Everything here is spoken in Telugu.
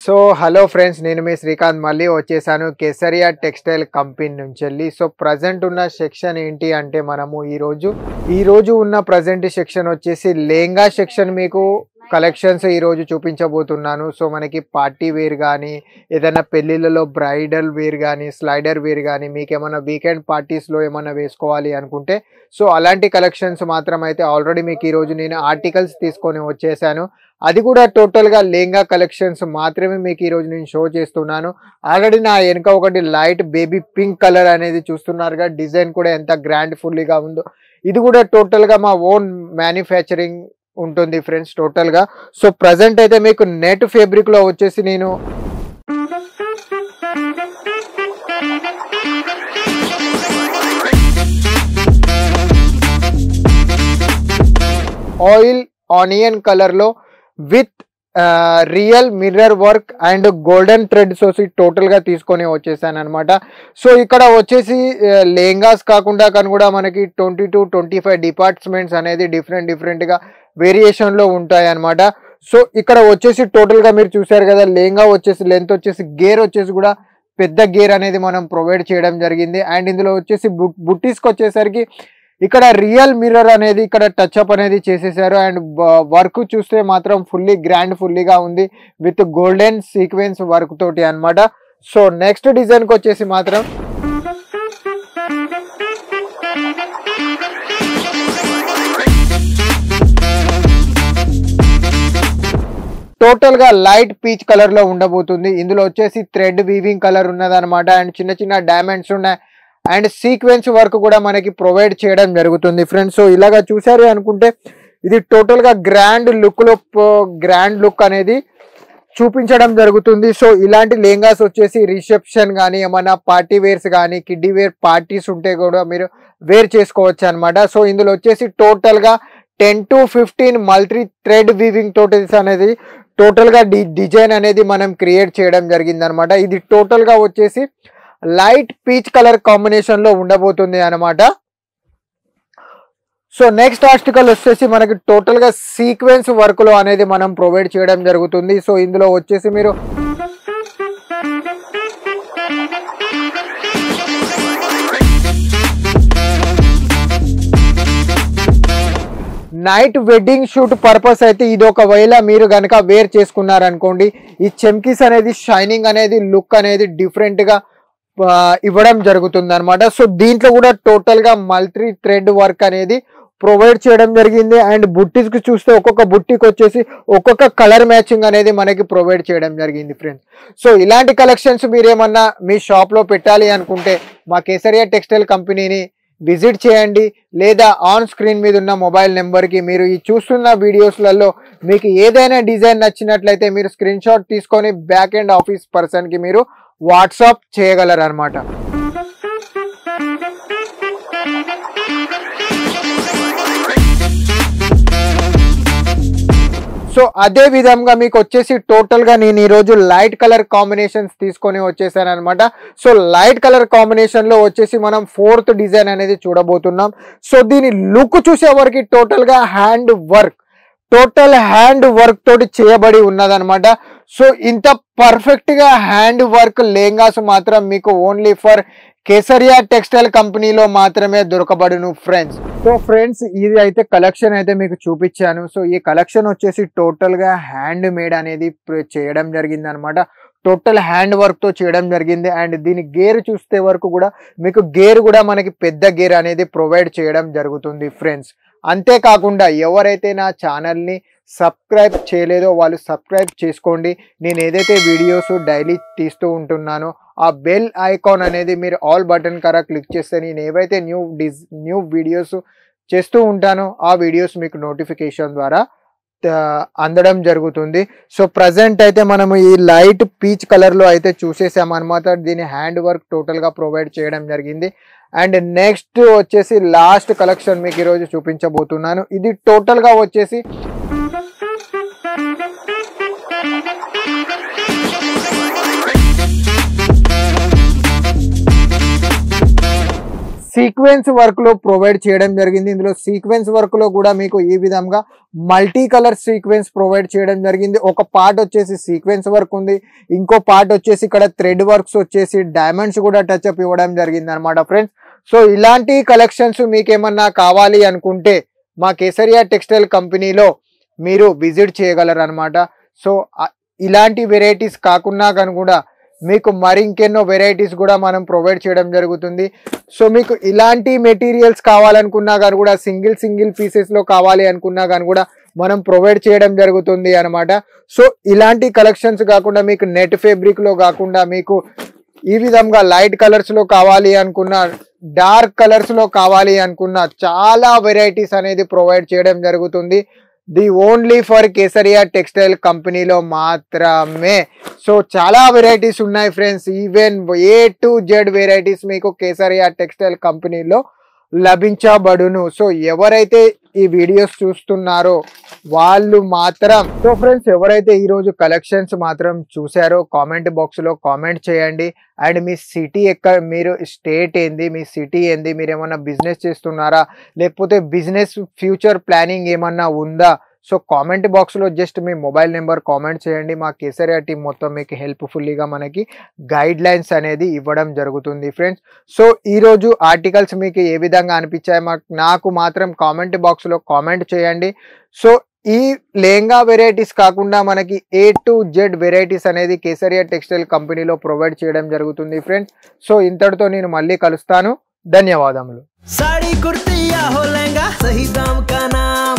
సో హలో ఫ్రెండ్స్, నేను మీ శ్రీకాంత్ మళ్ళీ వచ్చేసాను కేసరియా టెక్స్టైల్ కంపెనీ నుంచి వెళ్ళి. సో ప్రజెంట్ ఉన్న సెక్షన్ ఏంటి అంటే మనము ఈరోజు ఉన్న ప్రజెంట్ సెక్షన్ వచ్చేసి లెహంగా సెక్షన్ మీకు కలెక్షన్స్ ఈరోజు చూపించబోతున్నాను. సో మనకి పార్టీ వేర్ కానీ ఏదైనా పెళ్ళిళ్ళలో బ్రైడల్ వేర్ కానీ స్లైడర్ వేర్ కానీ మీకు ఏమైనా వీకెండ్ పార్టీస్లో ఏమైనా వేసుకోవాలి అనుకుంటే సో అలాంటి కలెక్షన్స్ మాత్రం అయితే ఆల్రెడీ మీకు ఈరోజు నేను ఆర్టికల్స్ తీసుకొని వచ్చేసాను. అది కూడా టోటల్గా లెహంగా కలెక్షన్స్ మాత్రమే మీకు ఈరోజు నేను షో చేస్తున్నాను. ఆల్రెడీ నా వెనుక ఒకటి లైట్ బేబీ పింక్ కలర్ అనేది చూస్తున్నారుగా, డిజైన్ కూడా ఎంత గ్రాండ్ ఫుల్లీగా ఉందో. ఇది కూడా టోటల్గా మా ఓన్ మ్యానుఫ్యాక్చరింగ్ ఉంటుంది ఫ్రెండ్స్ టోటల్గా. సో ప్రజెంట్ అయితే మీకు నెట్ ఫ్యాబ్రిక్లో వచ్చేసి నేను ఆయిల్ ఆనియన్ కలర్లో with real mirror work and golden threads వచ్చి టోటల్గా తీసుకొని వచ్చేసాను అనమాట. సో ఇక్కడ వచ్చేసి లెహంగాస్ కాకుండా కానీ కూడా మనకి 20 to 25 డిపార్ట్మెంట్స్ అనేది డిఫరెంట్గా వేరియేషన్లో ఉంటాయి అనమాట. సో ఇక్కడ వచ్చేసి టోటల్గా మీరు చూసారు కదా, లెహంగా వచ్చేసి లెంత్ వచ్చేసి గేర్ వచ్చేసి కూడా పెద్ద గేర్ అనేది మనం ప్రొవైడ్ చేయడం జరిగింది. అండ్ ఇందులో వచ్చేసి బుట్టీస్కి వచ్చేసరికి ఇక్కడ రియల్ మిర్రర్ అనేది ఇక్కడ టచ్అప్ అనేది చేసేసారు. అండ్ వర్క్ చూస్తే మాత్రం ఫుల్లీగా ఉంది విత్ గోల్డెన్ సీక్వెన్స్ వర్క్ తోటి అనమాట. సో నెక్స్ట్ డిజైన్కి వచ్చేసి మాత్రం టోటల్గా లైట్ పీచ్ కలర్లో ఉండబోతుంది. ఇందులో వచ్చేసి థ్రెడ్ వీవింగ్ కలర్ ఉన్నదనమాట. అండ్ చిన్న డైమండ్స్ ఉన్నాయి అండ్ సీక్వెన్స్ వర్క్ కూడా మనకి ప్రొవైడ్ చేయడం జరుగుతుంది ఫ్రెండ్స్. సో ఇలాగా చూసారు అనుకుంటే ఇది టోటల్గా గ్రాండ్ లుక్ అనేది చూపించడం జరుగుతుంది. సో ఇలాంటి లెహంగాస్ వచ్చేసి రిసెప్షన్ కానీ ఏమైనా పార్టీ వేర్స్ కానీ కిడ్డీ వేర్ పార్టీస్ ఉంటే కూడా మీరు వేర్ చేసుకోవచ్చు అనమాట. సో ఇందులో వచ్చేసి టోటల్గా 10 to 15 మల్టీ థ్రెడ్ వీవింగ్ తోటి అనేది టోటల్గా డిజైన్ అనేది మనం క్రియేట్ చేయడం జరిగింది అనమాట. ఇది టోటల్గా వచ్చేసి లైట్ పీచ్ కలర్ కాంబినేషన్ లో ఉండబోతుంది అనమాట. సో నెక్స్ట్ ఆర్టికల్ వచ్చేసి మనకి టోటల్ గా సీక్వెన్స్ వర్క్ లో అనేది మనం ప్రొవైడ్ చేయడం జరుగుతుంది. సో ఇందులో వచ్చేసి మీరు నైట్ వెడ్డింగ్ షూట్ పర్పస్ అయితే ఇది ఒకవేళ మీరు కనుక వేర్ చేసుకున్నారనుకోండి, ఈ చెమ్కీస్ అనేది షైనింగ్ అనేది లుక్ అనేది డిఫరెంట్ గా ఇవ్వడం జరుగుతుంది అనమాట. సో దీంట్లో కూడా టోటల్ గా మల్టీ థ్రెడ్ వర్క్ అనేది ప్రొవైడ్ చేయడం జరిగింది. అండ్ బుట్టీస్ కి చూస్తే ఒక్కొక్క బుట్టీకి వచ్చేసి ఒక్కొక్క కలర్ మ్యాచింగ్ అనేది మనకి ప్రొవైడ్ చేయడం జరిగింది ఫ్రెండ్స్. సో ఇలాంటి కలెక్షన్స్ మీరేమన్నా మీ షాప్ లో పెట్టాలి అనుకుంటే మా కేసరియా టెక్స్టైల్ కంపెనీని విజిట్ చేయండి, లేదా ఆన్ స్క్రీన్ మీద ఉన్న మొబైల్ నెంబర్కి మీరు ఈ చూస్తున్న వీడియోస్లలో మీకు ఏదైనా డిజైన్ నచ్చినట్లయితే మీరు స్క్రీన్ షాట్ తీసుకొని బ్యాక్ అండ్ ఆఫీస్ పర్సన్కి మీరు వాట్సాప్ చేయగలరు అనమాట. సో అదే విధంగా మీకు వచ్చేసి టోటల్గా నేను ఈరోజు లైట్ కలర్ కాంబినేషన్స్ తీసుకొని వచ్చేసాను అనమాట. సో లైట్ కలర్ కాంబినేషన్లో వచ్చేసి మనం 4th డిజైన్ అనేది చూడబోతున్నాం. సో దీని లుక్ చూసేవరకు టోటల్గా టోటల్ హ్యాండ్ వర్క్ తోటి చేయబడి ఉన్నదనమాట. సో ఇంత పర్ఫెక్ట్గా హ్యాండ్ వర్క్ లెహంగాస్ మాత్రం మీకు ఓన్లీ ఫర్ కేసరియా టెక్స్టైల్ కంపెనీలో మాత్రమే దొరకబడును ఫ్రెండ్స్. సో ఫ్రెండ్స్, ఇది అయితే కలెక్షన్ అయితే మీకు చూపించాను. సో ఈ కలెక్షన్ వచ్చేసి టోటల్గా హ్యాండ్ మేడ్ అనేది చేయడం జరిగింది అనమాట. టోటల్ హ్యాండ్ వర్క్ తో చేయడం జరిగింది. అండ్ దీని గేర్ చూస్తే వరకు కూడా మీకు గేర్ కూడా మనకి పెద్ద గేర్ అనేది ప్రొవైడ్ చేయడం జరుగుతుంది ఫ్రెండ్స్. అంతేకాకుండా ఎవరైతే నా ఛానల్ని సబ్స్క్రైబ్ చేయలేదో వాళ్ళు సబ్స్క్రైబ్ చేసుకోండి. నేను ఏదైతే వీడియోస్ డైలీ తీస్తూ ఉంటున్నానో ఆ బెల్ ఐకాన్ అనేది మీరు ఆల్ బటన్ కరా క్లిక్ చేస్తే నేను ఏవైతే న్యూ వీడియోస్ చేస్తూ ఉంటానో ఆ వీడియోస్ మీకు నోటిఫికేషన్ ద్వారా అందడం జరుగుతుంది. సో ప్రజెంట్ అయితే మనము ఈ లైట్ పీచ్ కలర్లో అయితే చూసేసామన్నమాట. దీని హ్యాండ్ వర్క్ టోటల్గా ప్రొవైడ్ చేయడం జరిగింది. అండ్ నెక్స్ట్ వచ్చేసి లాస్ట్ కలెక్షన్ మీకు ఈరోజు చూపించబోతున్నాను. ఇది టోటల్గా వచ్చేసి సీక్వెన్స్ వర్క్ లో ప్రొవైడ్ చేయడం జరిగింది. ఇందులో సీక్వెన్స్ వర్క్ లో కూడా మీకు ఈ విధంగా మల్టీ కలర్ సీక్వెన్స్ ప్రొవైడ్ చేయడం జరిగింది. ఒక పార్ట్ వచ్చేసి సీక్వెన్స్ వర్క్ ఉంది, ఇంకో పార్ట్ వచ్చేసి ఇక్కడ థ్రెడ్ వర్క్స్ వచ్చేసి డైమండ్స్ కూడా టచ్ అప్ ఇవ్వడం జరిగింది అనమాట ఫ్రెండ్స్. సో ఇలాంటి కలెక్షన్స్ మీకేమన్నా కావాలి అనుకుంటే మా కేసరియా టెక్స్టైల్ కంపెనీలో మీరు విజిట్ చేయగలరు అనమాట. సో ఇలాంటి వెరైటీస్ కాకుండా కానీ కూడా మీకు మరి ఇంకెన్నో వెరైటీస్ కూడా మనం ప్రొవైడ్ చేయడం జరుగుతుంది. సో మీకు ఇలాంటి మెటీరియల్స్ కావాలనుకున్నా కానీ కూడా సింగిల్ పీసెస్లో కావాలి అనుకున్నా కానీ కూడా మనం ప్రొవైడ్ చేయడం జరుగుతుంది అనమాట. సో ఇలాంటి కలెక్షన్స్ కాకుండా మీకు నెట్ ఫ్యాబ్రిక్లో కాకుండా మీకు ఈ విధంగా లైట్ కలర్స్లో కావాలి అనుకున్నా, డార్క్ కలర్స్లో కావాలి అనుకున్నా చాలా వెరైటీస్ అనేది ప్రొవైడ్ చేయడం జరుగుతుంది. The only for Kesariya textile కంపెనీలో మాత్రమే. సో చాలా వెరైటీస్ ఉన్నాయి friends. Even A to Z varieties మీకు కేసరియా టెక్స్టైల్ కంపెనీలో లభించబడును. సో ఎవరైతే ఈ వీడియోస్ చూస్తున్నారో వాళ్ళు మాత్రం, సో ఫ్రెండ్స్ ఎవరైతే ఈరోజు కలెక్షన్స్ మాత్రం చూసారో కామెంట్ బాక్స్లో కామెంట్ చేయండి. అండ్ మీ సిటీ ఎక్కడ, మీరు స్టేట్ ఏంది, మీ సిటీ ఏంది, మీరు ఏమన్నా బిజినెస్ చేస్తున్నారా, లేకపోతే బిజినెస్ ఫ్యూచర్ ప్లానింగ్ ఏమన్నా ఉందా, సో కామెంట్ బాక్స్లో జస్ట్ మీ మొబైల్ నెంబర్ కామెంట్ చేయండి. మా కేసరియా టీం మొత్తం మీకు హెల్ప్ఫుల్లీగా మనకి గైడ్ లైన్స్ అనేది ఇవ్వడం జరుగుతుంది ఫ్రెండ్స్. సో ఈరోజు ఆర్టికల్స్ మీకు ఏ విధంగా అనిపించాయి నాకు మాత్రం కామెంట్ బాక్స్లో కామెంట్ చేయండి. సో ఈ లెహంగా వెరైటీస్ కాకుండా మనకి A to Z వెరైటీస్ అనేది కేసరియా టెక్స్టైల్ కంపెనీలో ప్రొవైడ్ చేయడం జరుగుతుంది ఫ్రెండ్స్. సో ఇంతటితో నేను మళ్ళీ కలుస్తాను. ధన్యవాదములు. साड़ी कुर्ती या हो लहंगा, सही दाम का नाम